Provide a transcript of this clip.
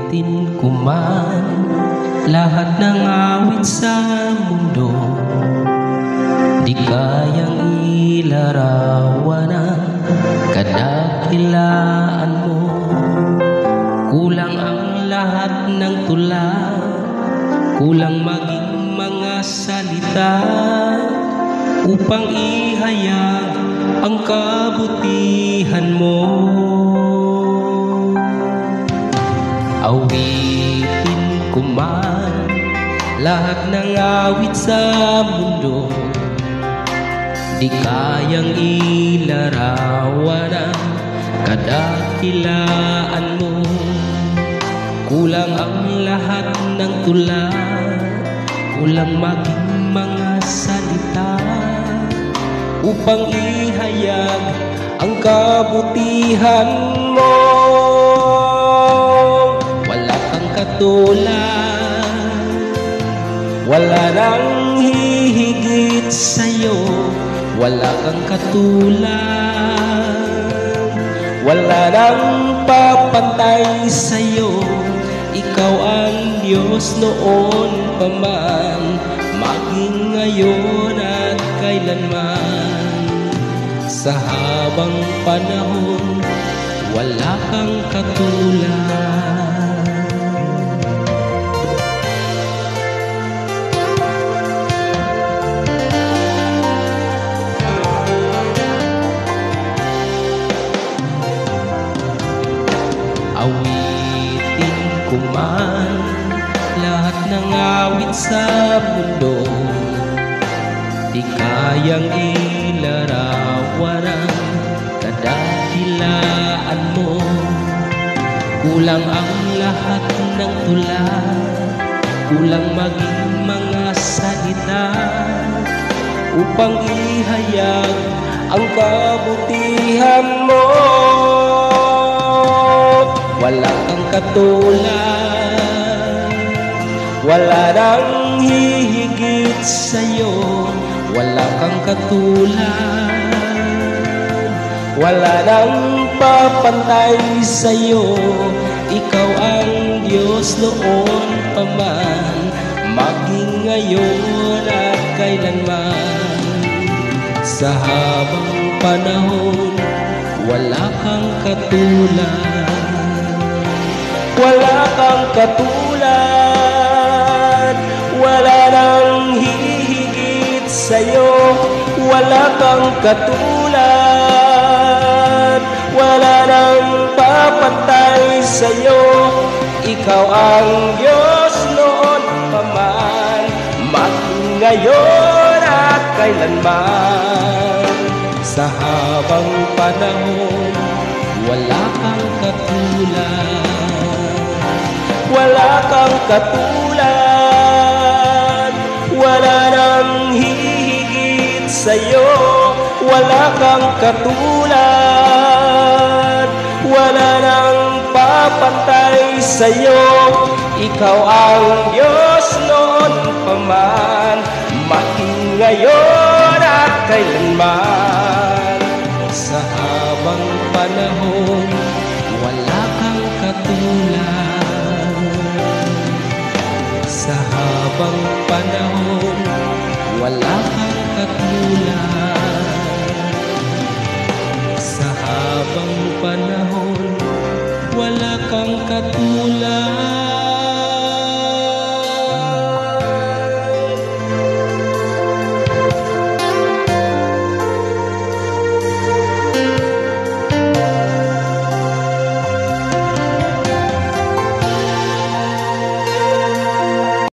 Awitin ko man lahat ng awit sa mundo, di kayang ilarawan ang kadakilaan mo. Kulang ang lahat ng tula, kulang maging mga salita upang ihayag ang kabutihan mo. Awitin ko man lahat ng awit sa mundo, di kayang ilarawan ang kadakilaan mo. Kulang ang lahat ng tula, kulang maging mga salita upang ihayag ang kabutihan mo. Wala kang katulad, wala nang hihigit sa'yo. Wala kang katulad, wala nang papantay sa'yo. Ikaw ang Diyos noon pa man, maging ngayon at kailanman. Sa habang panahon, wala kang katulad. Awitin ko man lahat ng awit sa mundo, di kayang ilarawan ang kadakilaan mo. Kulang ang lahat ng tula, kulang maging mga salita upang ihayag ang kabutihan mo. Wala kang katulad, wala nang hihigit sa'yo. Wala kang katulad, wala nang papantay sa'yo. Ikaw ang Diyos noon pa man, maging ngayon at kailanman. Sa habang panahon, wala kang katulad. Wala kang katulad, wala nang hihigit sa'yo. Wala kang katulad, wala nang papantay sa'yo. Ikaw ang Diyos noon pa man, maging ngayon at kailanman. Sa habang panahon, wala kang katulad. Wala kang katulad, wala nang hihigit sa'yo. Wala kang katulad, wala nang papantay sa'yo. Ikaw ang Diyos noon pa man, maging ngayon at kailanman. Sa habang panahon, wala kang katulad. Sa habang panahon, wala kang katulad.